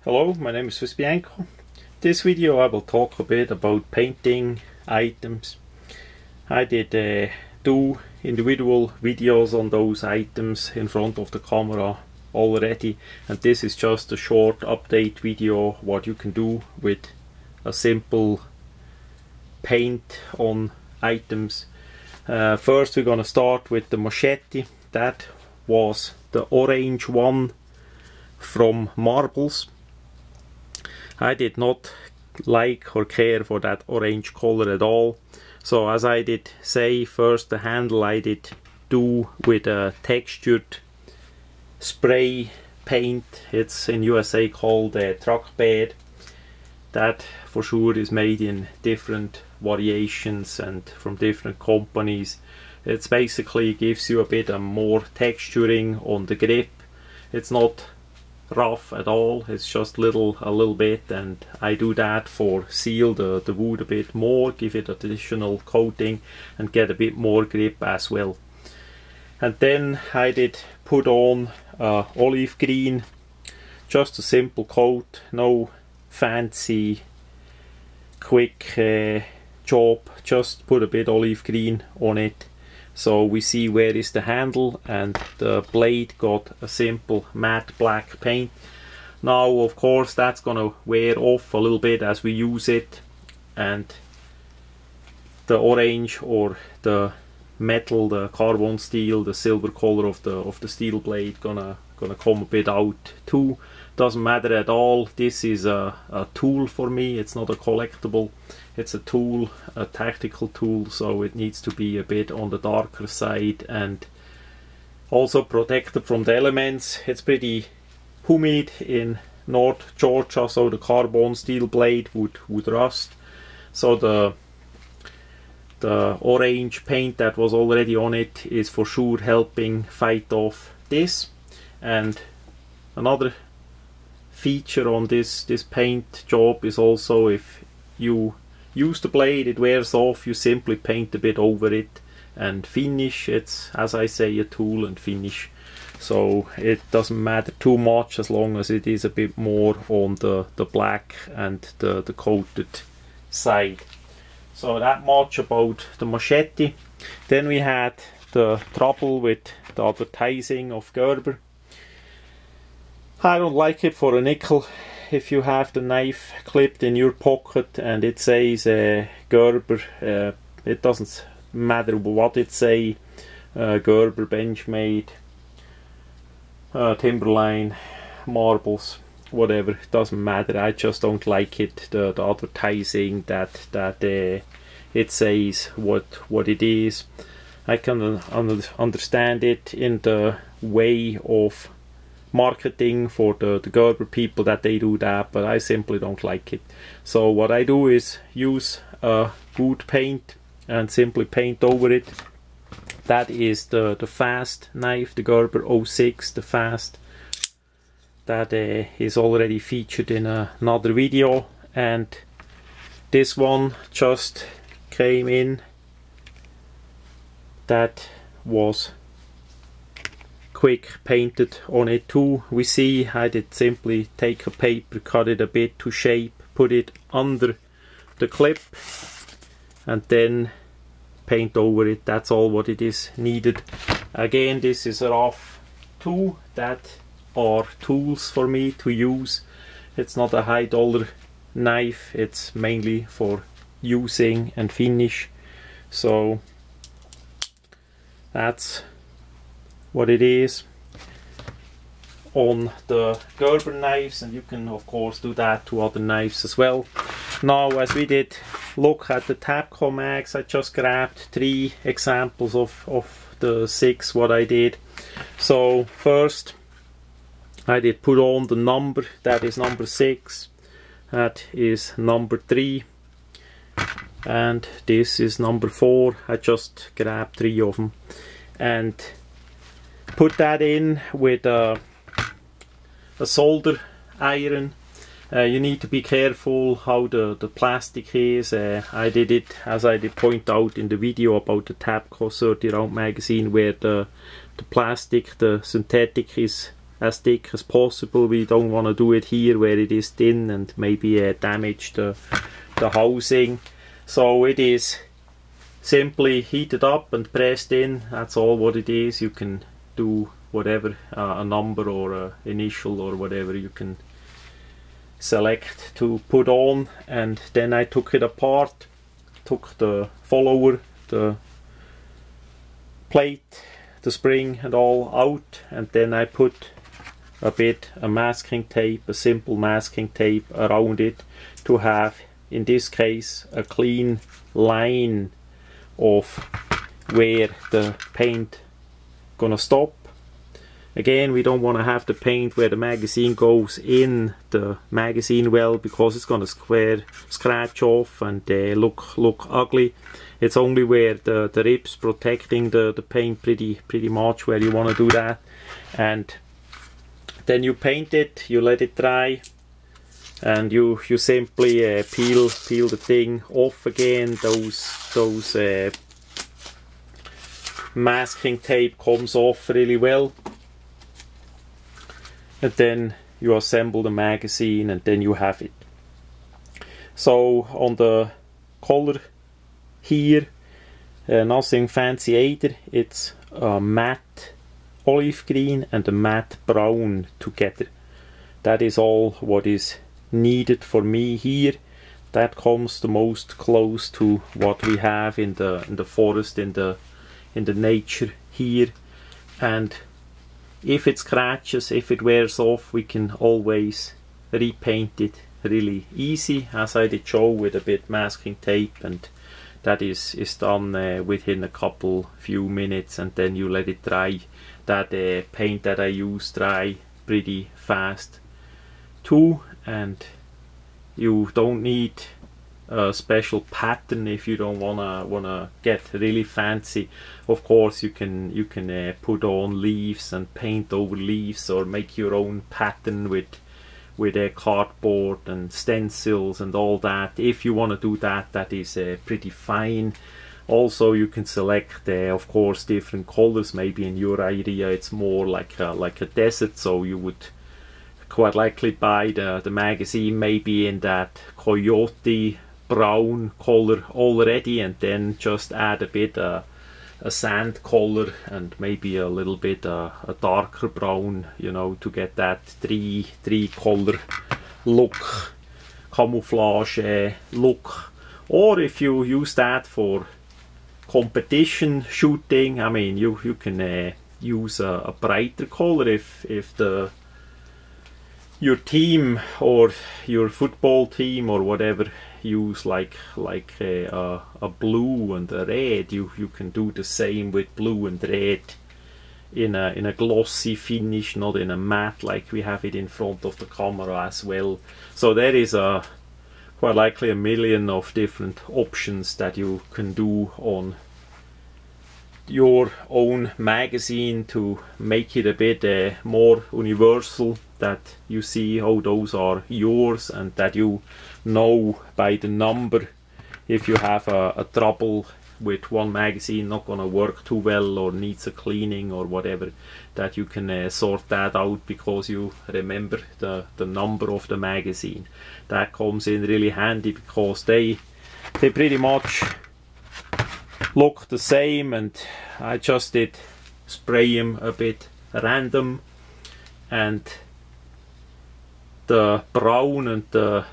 Hello, my name is swissbianco. This video I will talk a bit about painting items. I did do individual videos on those items in front of the camera already, and this is just a short update video what you can do with a simple paint on items. First we're gonna start with the machete. That was the orange one from Marbles. I did not like or care for that orange color at all. So as I did say, first the handle I did do with a textured spray paint. It's in USA called a truck bed. That for sure is made in different variations and from different companies. It basically gives you a bit more texturing on the grip. It's not rough at all, it's just a little bit, and I do that for seal the wood a bit more, give it additional coating and get a bit more grip as well. And then I did put on olive green, just a simple coat, no fancy quick job, just put a bit olive green on it. So we see where is the handle, and the blade got a simple matte black paint. Now of course that's gonna wear off a little bit as we use it, and the orange or the metal, the carbon steel, the silver color of the steel blade gonna come a bit out too. Doesn't matter at all. This is a tool for me. It's not a collectible. It's a tool, a tactical tool, so it needs to be a bit on the darker side and also protected from the elements. It's pretty humid in North Georgia, so the carbon steel blade would rust. So the orange paint that was already on it is for sure helping fight off this. And another feature on this paint job is also, if you use the blade, it wears off, you simply paint a bit over it and finish. It's, as I say, a tool and finish. So it doesn't matter too much as long as it is a bit more on the black and the coated side. So that much about the machete. Then we had the trouble with the advertising of Gerber. I don't like it for a nickel. If you have the knife clipped in your pocket and it says Gerber, it doesn't matter what it say, Gerber, Benchmade, Timberline, Marbles, whatever, it doesn't matter. I just don't like it, the advertising that it says what it is. I can understand it in the way of marketing for the Gerber people, that they do that, but I simply don't like it. So what I do is use a wood paint and simply paint over it. That is the fast knife, the Gerber 06, the fast. That is already featured in another video, and this one just came in. That was quick painted on it too. We see I did simply take a paper, cut it a bit to shape, put it under the clip and then paint over it. That's all what it is needed. Again, this is a rough too. That are tools for me to use. It's not a high dollar knife, it's mainly for using and finish. So that's what it is on the Gerber knives, and you can of course do that to other knives as well. Now, as we did look at the Tabco mags, I just grabbed 3 examples of the 6 what I did. So first I did put on the number, that is number 6, that is number 3, and this is number 4. I just grabbed 3 of them and put that in with a solder iron. You need to be careful how the plastic is. I did it, as I did point out in the video about the Tabco 30 round magazine, where the plastic, the synthetic, is as thick as possible. We don't want to do it here where it is thin and maybe damage the housing. So it is simply heated up and pressed in. That's all what it is. You can do whatever, a number or a initial or whatever you can select to put on. And then I took it apart, took the follower, the plate, the spring and all out, and then I put a masking tape, a simple masking tape around it to have, in this case, a clean line of where the paint gonna stop. Again, we don't want to have the paint where the magazine goes in the magazine well, because it's gonna scratch off and look ugly. It's only where the ribs protecting the paint pretty much where you want to do that. And then you paint it, you let it dry, and you simply peel the thing off again. Those masking tape comes off really well. And then you assemble the magazine and then you have it. So on the color here, nothing fancy either. It's a matte olive green and a matte brown together. That is all what is needed for me here. That comes the most close to what we have in the forest, in the nature here. And if it scratches, if it wears off, we can always repaint it really easy, as I did show with a bit masking tape, and that is done within a few minutes, and then you let it dry. That paint that I use dry pretty fast too, and you don't need a special pattern if you don't wanna get really fancy. Of course, you can put on leaves and paint over leaves, or make your own pattern with cardboard and stencils and all that. If you want to do that, that is pretty fine. Also, you can select of course different colors. Maybe in your area it's more like a desert, so you would quite likely buy the magazine maybe in that coyote brown color already, and then just add a bit a sand color and maybe a little bit a darker brown, you know, to get that three color look, camouflage look. Or if you use that for competition shooting, I mean, you can use a brighter color if your team or your football team or whatever use like a blue and a red. You can do the same with blue and red in a glossy finish, not in a matte like we have it in front of the camera as well. So there is quite likely a million of different options that you can do on your own magazine to make it a bit more universal, that you see, oh, those are yours, and that you know by the number if you have a trouble with one magazine not gonna work too well or needs a cleaning or whatever, that you can sort that out because you remember the number of the magazine. That comes in really handy because they pretty much look the same, and I just did spray them a bit random, and the brown and the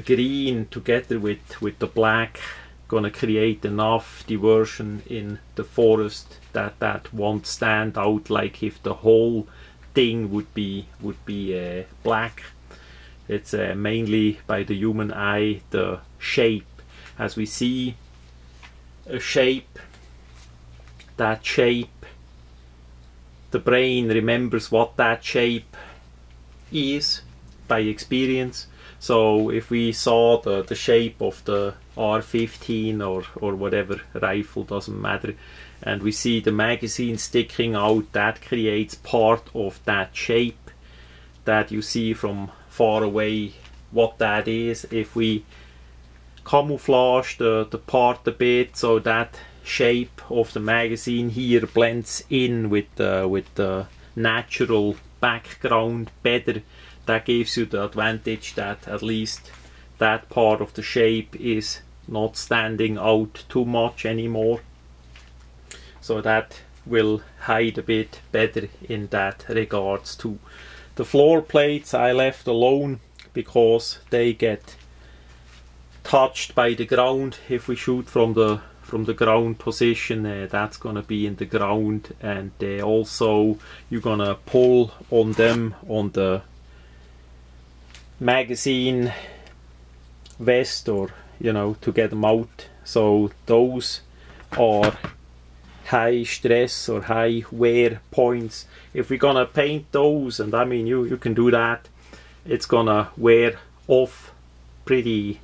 green together with the black gonna create enough diversion in the forest that won't stand out like if the whole thing would be black. It's mainly by the human eye, the shape. As we see a shape, that shape, the brain remembers what that shape is by experience. So if we saw the shape of the R15 or whatever rifle, doesn't matter, and we see the magazine sticking out, that creates part of that shape that you see from far away what that is. If we camouflage the part a bit so that shape of the magazine here blends in with the natural background better. That gives you the advantage that at least that part of the shape is not standing out too much anymore. So that will hide a bit better in that regards too. The floor plates I left alone because they get touched by the ground. If we shoot from the ground position, that's gonna be in the ground, and also you're gonna pull on them on the magazine vest, or you know, to get them out. So those are high stress or high wear points. If we're gonna paint those, and I mean you can do that, it's gonna wear off pretty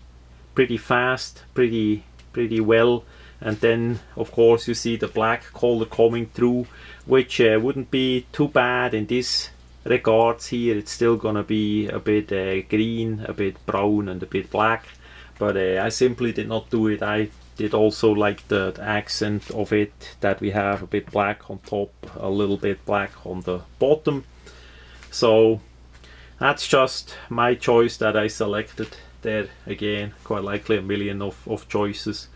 fast, pretty well. And then of course you see the black color coming through, which wouldn't be too bad in this regards here. It's still gonna be a bit green, a bit brown, and a bit black, but I simply did not do it. I did also like the accent of it, that we have a bit black on top, a little bit black on the bottom. So that's just my choice that I selected there. Again, quite likely a million of choices.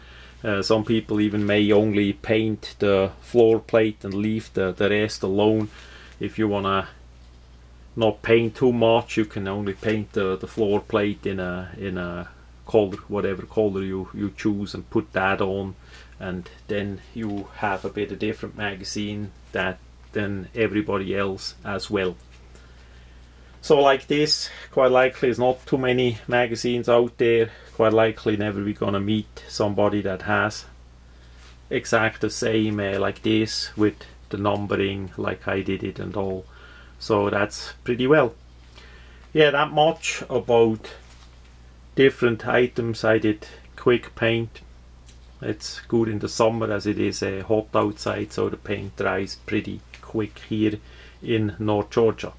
Some people even may only paint the floor plate and leave the rest alone. If you wanna not paint too much, you can only paint the floor plate in a color, whatever color you choose, and put that on, and then you have a bit of different magazine than everybody else as well. So like this, quite likely there's not too many magazines out there. Quite likely never we're gonna meet somebody that has exact the same like this, with the numbering like I did it and all. So that's pretty well. Yeah, that much about different items. I did quick paint. It's good in the summer as it is hot outside, so the paint dries pretty quick here in North Georgia.